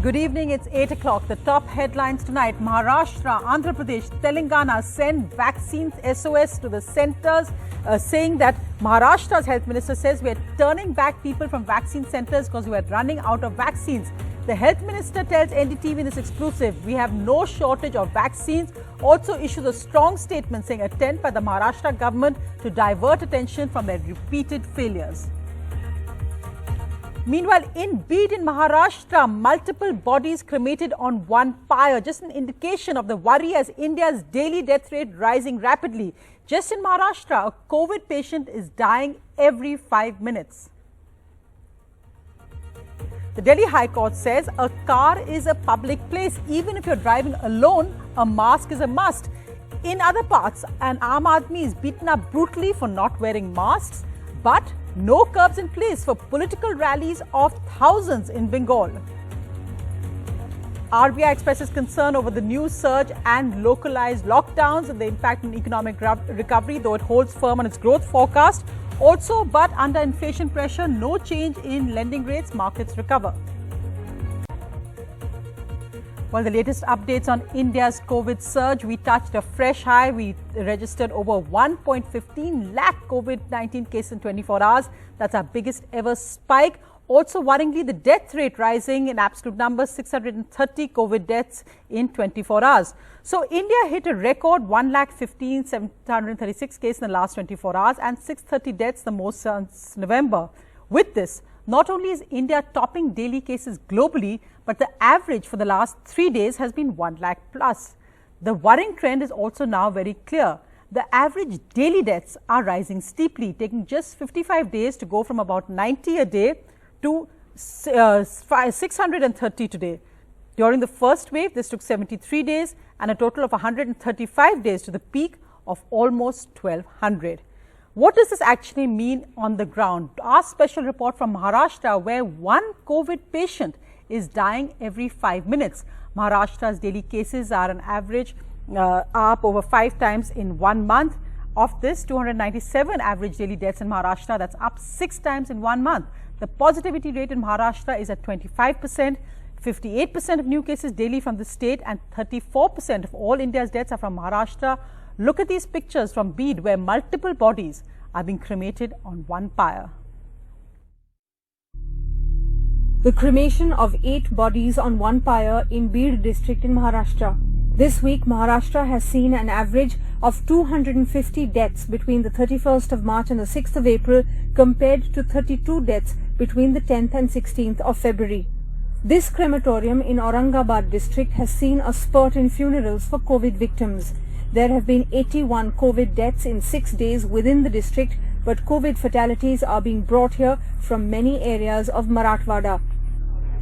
Good evening, it's 8 o'clock. The top headlines tonight: Maharashtra, Andhra Pradesh, Telangana send vaccines SOS to the centres, saying that Maharashtra's health minister says we are turning back people from vaccine centres because we are running out of vaccines. The health minister tells NDTV in this exclusive, we have no shortage of vaccines. Also issues a strong statement saying attempt by the Maharashtra government to divert attention from their repeated failures. Meanwhile, in Bid in Maharashtra, multiple bodies cremated on one pyre. Just an indication of the worry as India's daily death rate rising rapidly. Just in Maharashtra, a COVID patient is dying every 5 minutes. The Delhi High Court says a car is a public place. Even if you're driving alone, a mask is a must. In other parts, an Aam Aadmi is beaten up brutally for not wearing masks. But no curbs in place for political rallies of thousands in Bengal. RBI expresses concern over the new surge and localized lockdowns and the impact on economic recovery, though it holds firm on its growth forecast. Also, but under inflation pressure, no change in lending rates, markets recover. Well, the latest updates on India's COVID surge. We touched a fresh high. We registered over 1.15 lakh COVID-19 cases in 24 hours. That's our biggest ever spike. Also, worryingly, the death rate rising in absolute numbers, 630 COVID deaths in 24 hours. So, India hit a record 1,15,736 cases in the last 24 hours and 630 deaths, the most since November. With this, not only is India topping daily cases globally, but the average for the last 3 days has been 1 lakh plus. The worrying trend is also now very clear. The average daily deaths are rising steeply, taking just 55 days to go from about 90 a day to 630 today. During the first wave, this took 73 days and a total of 135 days to the peak of almost 1,200. What does this actually mean on the ground? Our special report from Maharashtra, where one COVID patient is dying every 5 minutes. Maharashtra's daily cases are on average up over 5 times in 1 month. Of this, 297 average daily deaths in Maharashtra. That's up 6 times in 1 month. The positivity rate in Maharashtra is at 25%. 58% of new cases daily from the state and 34% of all India's deaths are from Maharashtra. Look at these pictures from Bid, where multiple bodies are being cremated on one pyre. The cremation of 8 bodies on one pyre in Bid district in Maharashtra. This week, Maharashtra has seen an average of 250 deaths between the 31st of March and the 6th of April, compared to 32 deaths between the 10th and 16th of February. This crematorium in Aurangabad district has seen a spurt in funerals for COVID victims. There have been 81 COVID deaths in 6 days within the district, but COVID fatalities are being brought here from many areas of Marathwada.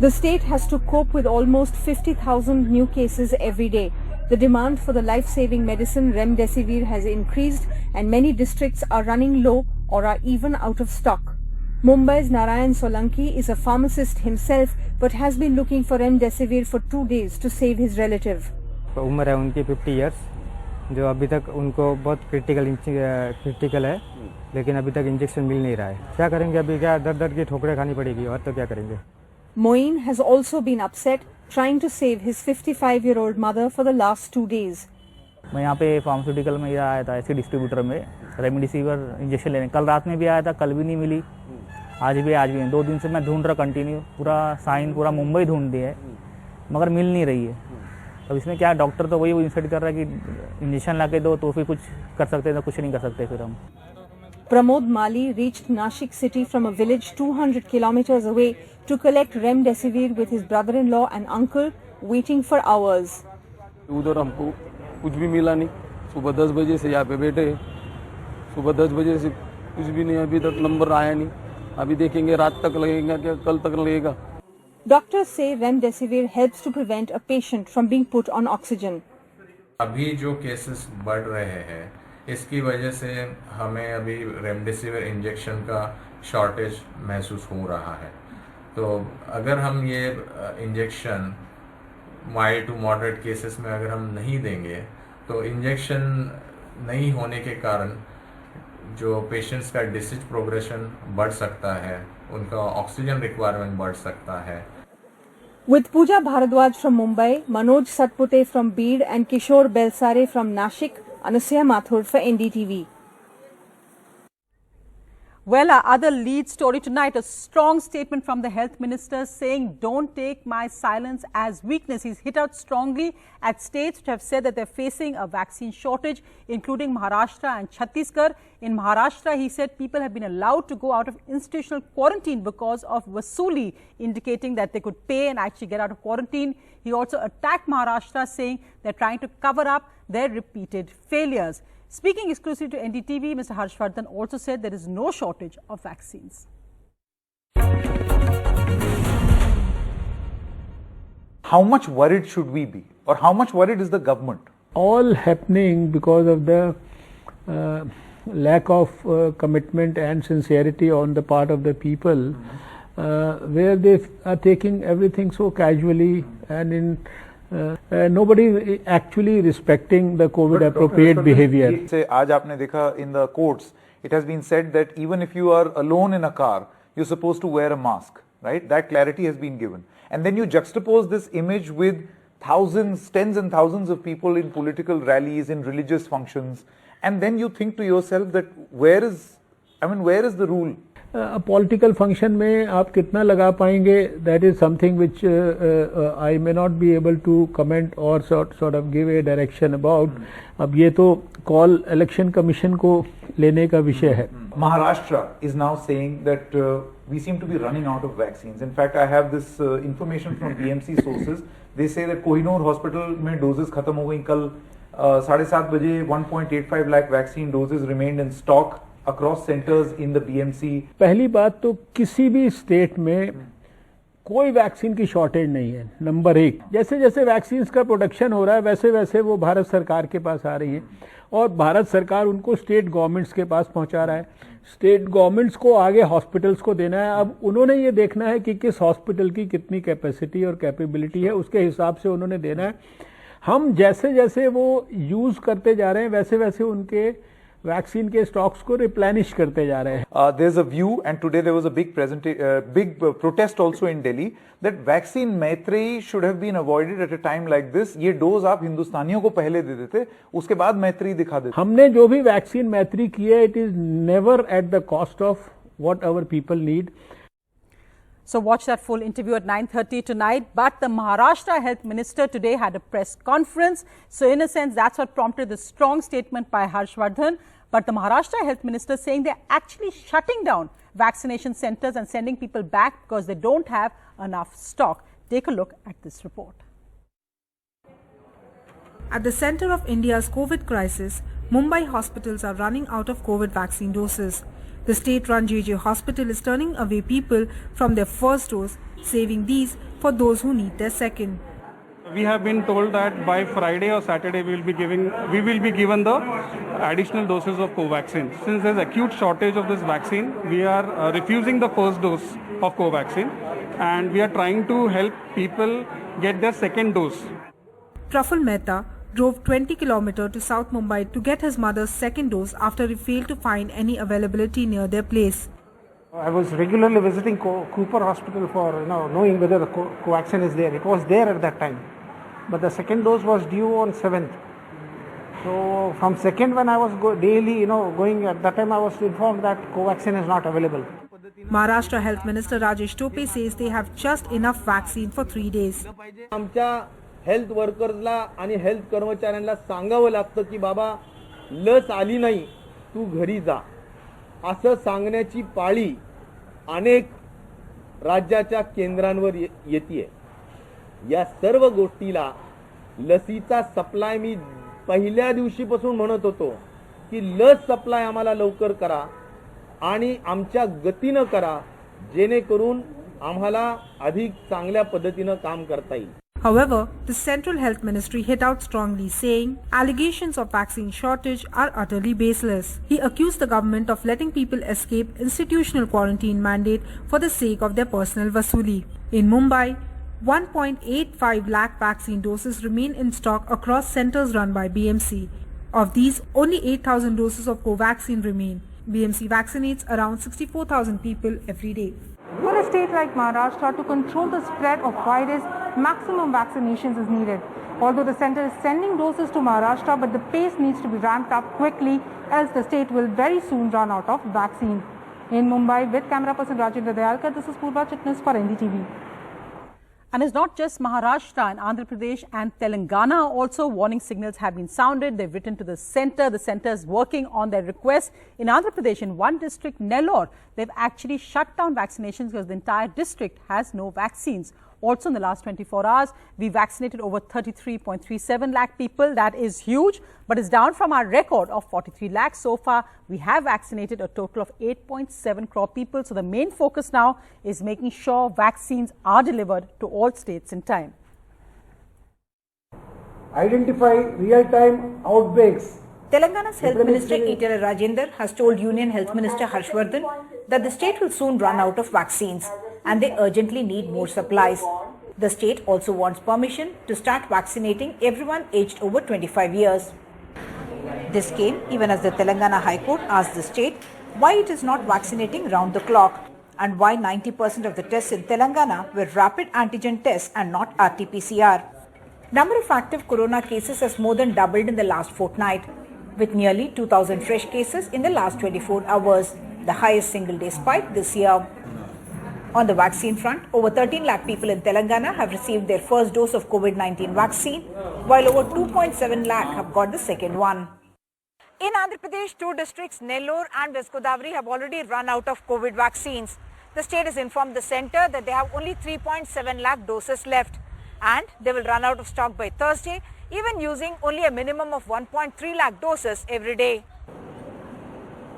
The state has to cope with almost 50,000 new cases every day. The demand for the life-saving medicine remdesivir has increased and many districts are running low or are even out of stock. Mumbai's Narayan Solanki is a pharmacist himself but has been looking for remdesivir for 2 days to save his relative. उम्र है उनकी 50 years, जो अभी तक उनको बहुत critical है, लेकिन अभी तक इंजेक्शन मिल नहीं रहा है. क्या करेंगे अभी? क्या दर्द की ठोकरें खानी पड़ेगी, और तो क्या करेंगे. Moin has also been upset trying to save his 55-year-old mother for the last 2 days. मैं यहाँ पे फार्मास्यूटिकल में आया था, ऐसे डिस्ट्रीब्यूटर में रेमडेसिविर इंजेक्शन लेने. कल रात में भी आया था, कल भी नहीं मिली, आज भी 2 दिन से मैं ढूंढ रहा कंटिन्यू, पूरा साइन पूरा मुंबई ढूंढ दिया है, मगर मिल नहीं रही है. अब इसमें क्या, डॉक्टर तो वही इंसिस्ट कर रहा है कि इंजेक्शन ला के दो तो फिर कुछ कर सकते हैं, तो कुछ नहीं कर सकते फिर हम. Pramod Mali reached Nashik city from a village 200 kilometers away to collect remdesivir with his brother-in-law and uncle, waiting for hours. उधर हमको कुछ भी मिला नहीं. सुबह 10 बजे से यहाँ पे बैठे, सुबह 10 बजे से कुछ भी नहीं, अभी तक नंबर आया नहीं. अभी देखेंगे रात तक लगेगा क्या कल तक लगेगा. Doctors say remdesivir helps to prevent a patient from being put on oxygen. अभी जो केसेस बढ़ रहे हैं, इसकी वजह से हमें अभी रेमडेसिविर इंजेक्शन का शॉर्टेज महसूस हो रहा है. तो अगर हम ये injection mild to moderate cases में अगर हम नहीं देंगे, तो इंजेक्शन नहीं होने के कारण जो पेशेंट्स का डिसीज प्रोग्रेशन बढ़ सकता है, उनका ऑक्सीजन रिक्वायरमेंट बढ़ सकता है. With Pooja Bharadwaj from Mumbai, Manoj Satpute from Beed and Kishore Belsare from Nashik, Anusya Mathur for NDTV. Well, our other lead story tonight, a strong statement from the health minister saying, don't take my silence as weakness. He's hit out strongly at states which have said that they're facing a vaccine shortage, including Maharashtra and Chhattisgarh. In Maharashtra, he said people have been allowed to go out of institutional quarantine because of Vasuli, indicating that they could pay and actually get out of quarantine. He also attacked Maharashtra, saying they're trying to cover up their repeated failures. Speaking exclusively to NDTV, Mr. Vardhans also said there is no shortage of vaccines. How much worried should we be, or how much worried is the government? All happening because of the lack of commitment and sincerity on the part of the people, where they are taking everything so casually and in nobody actually respecting the COVID appropriate behavior. Say, आज आपने देखा in the courts, it has been said that even if you are alone in a car, you're supposed to wear a mask, right? That clarity has been given. And then you juxtapose this image with thousands, tens and thousands of people in political rallies, in religious functions, and then you think to yourself that where is the rule? A political function में आप कितना लगा पाएंगे, that is something which I may not be able to comment or sort of give a direction about. अब ये तो call election commission को लेने का विषय है. Maharashtra is now saying that we seem to be running out of vaccines. In fact, I have this information from BMC sources. They say that Kohinoor hospital में doses खत्म हो गई कल 7:30 बजे 1.85 lakh vaccine doses remained in stock across centers in the BMC. पहली बात तो किसी भी स्टेट में कोई वैक्सीन की शॉर्टेज नहीं है. नंबर एक, जैसे जैसे वैक्सीन का प्रोडक्शन हो रहा है वैसे वैसे वो भारत सरकार के पास आ रही है और भारत सरकार उनको स्टेट गवर्नमेंट्स के पास पहुंचा रहा है. स्टेट गवर्नमेंट्स को आगे हॉस्पिटल्स को देना है. अब उन्होंने ये देखना है कि किस हॉस्पिटल की कितनी कैपेसिटी और कैपेबिलिटी है, उसके हिसाब से उन्होंने देना है. हम जैसे जैसे वो यूज करते जा रहे हैं वैसे वैसे उनके वैक्सीन के स्टॉक्स को रिप्लेनिश करते जा रहे हैं. There's a view, and today there was a big protest also in Delhi, that vaccine Maitreyi should have been avoided at a time like this. ये डोज आप हिंदुस्तानियों को पहले दे देते, उसके बाद मैत्री दिखा देते. हमने जो भी वैक्सीन मैत्री की है, it is never at the cost of what our people need. So watch that full interview at 9:30 tonight. But the Maharashtra Health Minister today had a press conference. So in a sense, that's what prompted the strong statement by Vardhans. But the Maharashtra Health Minister saying they're actually shutting down vaccination centers and sending people back because they don't have enough stock. Take a look at this report. At the center of India's COVID crisis, Mumbai hospitals are running out of COVID vaccine doses. The state-run JJ hospital is turning away people from their first dose, saving these for those who need their second. We have been told that by Friday or Saturday we will be given the additional doses of Covaxin. Since there is acute shortage of this vaccine, we are refusing the first dose of Covaxin, and we are trying to help people get their second dose. Praful Mehta drove 20 kilometers to South Mumbai to get his mother's second dose after he failed to find any availability near their place. I was regularly visiting Cooper Hospital for knowing whether the Covaxin is there. It was there at that time, but the second dose was due on 7th. So from 2nd, when I was daily going, at that time I was informed that Covaxin is not available. Maharashtra Health Minister Rajesh Tope says they have just enough vaccine for 3 days. Health वर्कर्सला आणि health कर्मचाऱ्यांना सांगावं लागतं की बाबा लस आली नाही तू घरी जा असं सांगण्याची पाळी अनेक राज्याच्या केंद्रांवर येते. या सर्व गोष्टीला लसीचा सप्लाय मी पहिल्या दिवशीपासून म्हणत होतो की लस सप्लाय आम्हाला लवकर करा आणि आमच्या गतीनं करा जेणेकरून आम्हाला अधिक चांगल्या पद्धतीनं काम करता येईल. However, the Central Health Ministry hit out strongly, saying allegations of vaccine shortage are utterly baseless. He accused the government of letting people escape institutional quarantine mandate for the sake of their personal vasuli. In Mumbai, 1.85 lakh vaccine doses remain in stock across centers run by BMC. Of these, only 8,000 doses of Covaxin remain. BMC vaccinates around 64,000 people every day. No, a state like Maharashtra, to control the spread of virus, maximum vaccinations is needed. Although the centre is sending doses to Maharashtra, but the pace needs to be ramped up quickly, else the state will very soon run out of vaccine. In Mumbai, with camera person Rajendra Dayalkar, this is Purva Chitnis for NDTV. And it's not just Maharashtra. In Andhra Pradesh and Telangana also warning signals have been sounded. They've written to the centre. The centre is working on their request. In Andhra Pradesh, in one district, Nellore, they've actually shut down vaccinations because the entire district has no vaccines. Also in the last 24 hours, we vaccinated over 33.37 lakh people. That is huge, but it's down from our record of 43 lakhs. So far, we have vaccinated a total of 8.7 crore people. So the main focus now is making sure vaccines are delivered to all states in time. Identify real-time outbreaks. Telangana's Health Minister Etala Rajendra has told Union Health Minister Harshvardhan that the state will soon run out of vaccines and they urgently need more supplies. The state also wants permission to start vaccinating everyone aged over 25 years. This came even as the Telangana High Court asked the state why it is not vaccinating round the clock and why 90% of the tests in Telangana were rapid antigen tests and not RT-PCR. Number of active corona cases has more than doubled in the last fortnight, with nearly 2,000 fresh cases in the last 24 hours, the highest single-day spike this year. On the vaccine front, over 13 lakh people in Telangana have received their first dose of COVID-19 vaccine, while over 2.7 lakh have got the second one. In Andhra Pradesh, two districts, Nellore and West Godavari, have already run out of COVID vaccines. The state has informed the centre that they have only 3.7 lakh doses left, and they will run out of stock by Thursday, even using only a minimum of 1.3 lakh doses every day.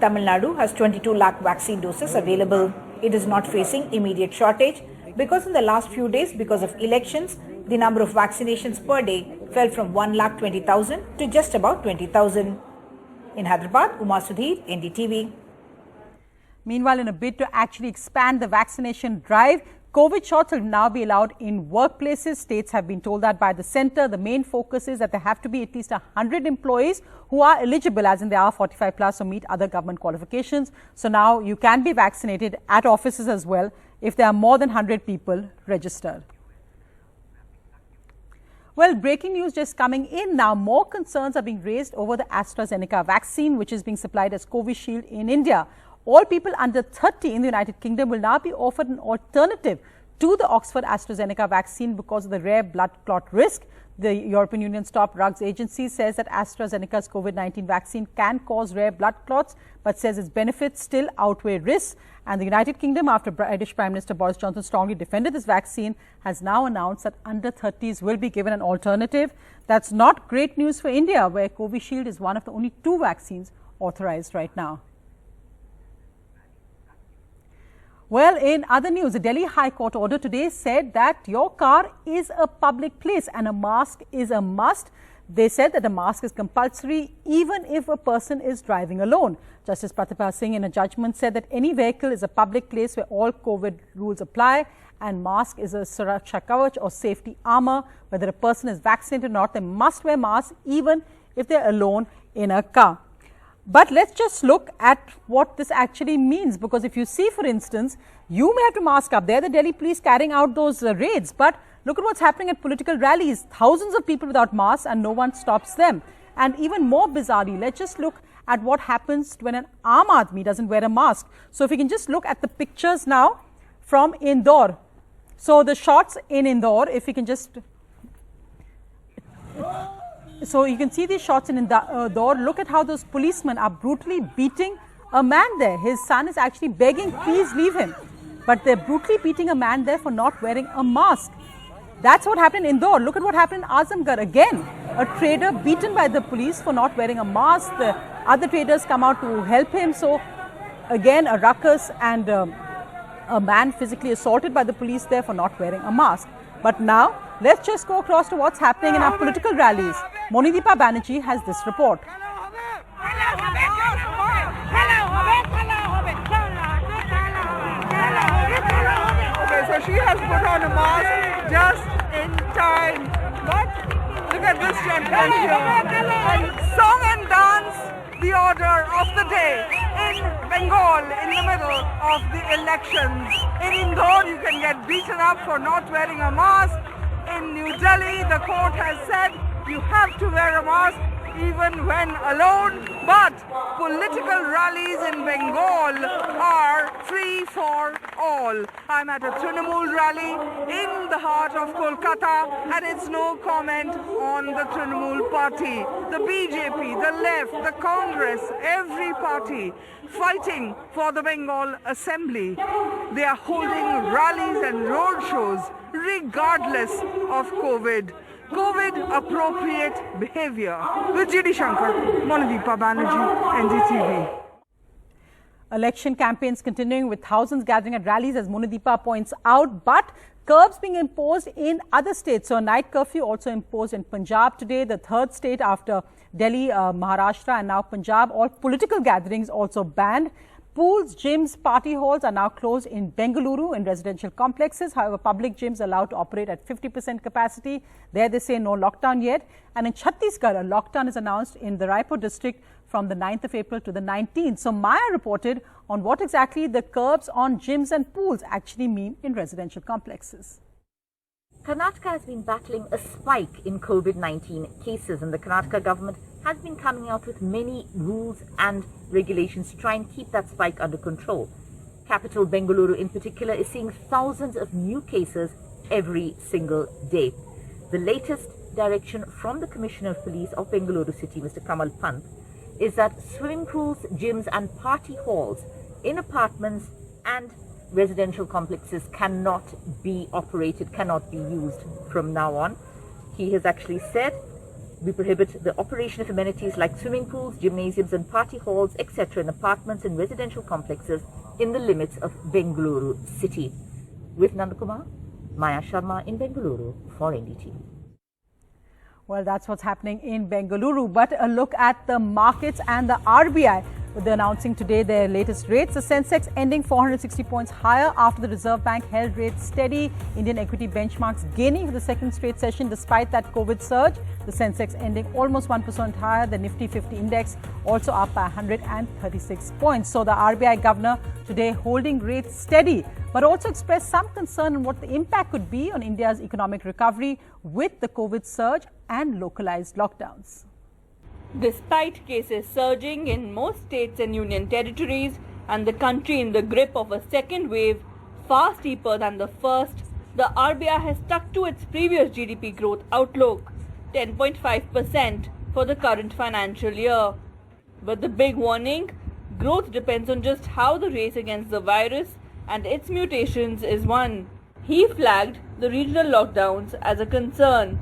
Tamil Nadu has 22 lakh vaccine doses available. It is not facing immediate shortage because in the last few days, because of elections, the number of vaccinations per day fell from 1,20,000 to just about 20,000. In Hyderabad, Uma Sudhir, NDTV. Meanwhile, in a bid to actually expand the vaccination drive, COVID shots will now be allowed in workplaces. States have been told that by the centre. The main focus is that there have to be at least 100 employees who are eligible, as in they are 45 plus or meet other government qualifications. So now you can be vaccinated at offices as well if there are more than 100 people registered. Well, breaking news just coming in now. More concerns are being raised over the AstraZeneca vaccine, which is being supplied as Covishield in India. All people under 30 in the United Kingdom will now be offered an alternative to the Oxford AstraZeneca vaccine because of the rare blood clot risk. The European Union's top drugs agency says that AstraZeneca's COVID-19 vaccine can cause rare blood clots, but says its benefits still outweigh risks. And the United Kingdom, after British Prime Minister Boris Johnson strongly defended this vaccine, has now announced that under 30s will be given an alternative. That's not great news for India, where Covishield is one of the only two vaccines authorized right now. Well, in other news, the Delhi High Court order today said that your car is a public place and a mask is a must. They said that a mask is compulsory even if a person is driving alone. Justice Pratibha Singh in a judgment said that any vehicle is a public place where all COVID rules apply and mask is a suraksha kavach or safety armor. Whether a person is vaccinated or not, they must wear masks even if they're alone in a car. But let's just look at what this actually means, because if you see, for instance, you may have to mask up. There the Delhi police carrying out those raids, but look at what's happening at political rallies. Thousands of people without masks and no one stops them. And even more bizarrely, let's just look at what happens when an Aam Aadmi doesn't wear a mask. So if you can just look at the pictures now from Indore. So the shots in Indore, if you can just... So you can see these shots in Indore. Look at how those policemen are brutally beating a man there. His son is actually begging, please leave him. But they're brutally beating a man there for not wearing a mask. That's what happened in Indore. Look at what happened in Azamgarh. Again, a trader beaten by the police for not wearing a mask. The other traders come out to help him. So again, a ruckus and a man physically assaulted by the police there for not wearing a mask. But now, let's just go across to what's happening in our political rallies. Monideepa Banerjee has this report. Okay, so she has put on a mask just in time. But look at this gentleman here. And song and dance, the order of the day. in Bengal in the middle of the elections. In Indore, you can get beaten up for not wearing a mask. In New Delhi, the court has said you have to wear a mask even when alone, but political rallies in Bengal are free for all. I'm at a Trinamool rally in the heart of Kolkata, and it's no comment on the Trinamool party. The BJP, the left, the Congress, every party fighting for the Bengal Assembly. They are holding rallies and road shows regardless of COVID-appropriate behavior. With GD Shankar, Monadeepa Banerjee, NDTV. Election campaigns continuing with thousands gathering at rallies, as Monadeepa points out, but curbs being imposed in other states. So a night curfew also imposed in Punjab today, the third state after Delhi, Maharashtra and now Punjab. All political gatherings also banned. Pools, gyms, party halls are now closed in Bengaluru in residential complexes. However, public gyms are allowed to operate at 50% capacity. There they say no lockdown yet. And in Chhattisgarh, a lockdown is announced in the Raipur district from the 9th of April to the 19th. So Maya reported on what exactly the curbs on gyms and pools actually mean in residential complexes. Karnataka has been battling a spike in COVID-19 cases, and the Karnataka government has been coming out with many rules and regulations to try and keep that spike under control. Capital Bengaluru in particular is seeing thousands of new cases every single day. The latest direction from the Commissioner of Police of Bengaluru City, Mr. Kamal Pant, is that swimming pools, gyms and party halls in apartments and residential complexes cannot be operated, cannot be used from now on. He has actually said we prohibit the operation of amenities like swimming pools, gymnasiums and party halls, etc. in apartments and residential complexes in the limits of Bengaluru city. With Nandakumar, Maya Sharma in Bengaluru for NDTV. Well, that's what's happening in Bengaluru. But a look at the markets and the RBI. They're announcing today their latest rates. The Sensex ending 460 points higher after the Reserve Bank held rates steady. Indian equity benchmarks gaining for the second straight session despite that COVID surge. The Sensex ending almost 1% higher. The Nifty 50 index also up by 136 points. So the RBI governor today holding rates steady, but also expressed some concern on what the impact could be on India's economic recovery with the COVID surge and localized lockdowns. Despite cases surging in most states and union territories and the country in the grip of a second wave far steeper than the first, the RBI has stuck to its previous GDP growth outlook, 10.5% for the current financial year. But the big warning, growth depends on just how the race against the virus and its mutations is won. He flagged the regional lockdowns as a concern.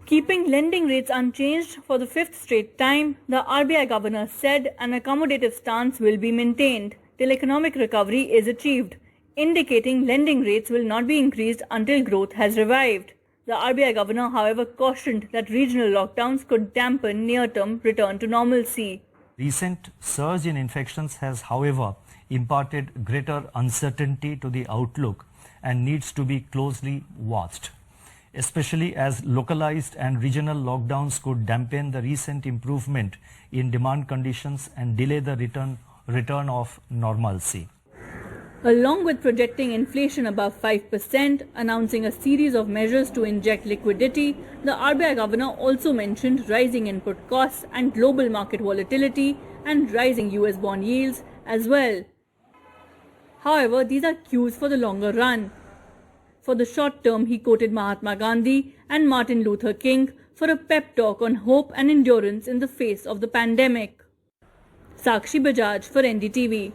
Keeping lending rates unchanged for the fifth straight time, the RBI governor said an accommodative stance will be maintained till economic recovery is achieved, indicating lending rates will not be increased until growth has revived. The RBI governor, however, cautioned that regional lockdowns could dampen near-term return to normalcy. Recent surge in infections has, however, imparted greater uncertainty to the outlook and needs to be closely watched, especially as localized and regional lockdowns could dampen the recent improvement in demand conditions and delay the return of normalcy. Along with projecting inflation above 5%, announcing a series of measures to inject liquidity, the RBI governor also mentioned rising input costs and global market volatility and rising US bond yields as well. However, these are cues for the longer run. For the short term, he quoted Mahatma Gandhi and Martin Luther King for a pep talk on hope and endurance in the face of the pandemic. Sakshi Bajaj for NDTV.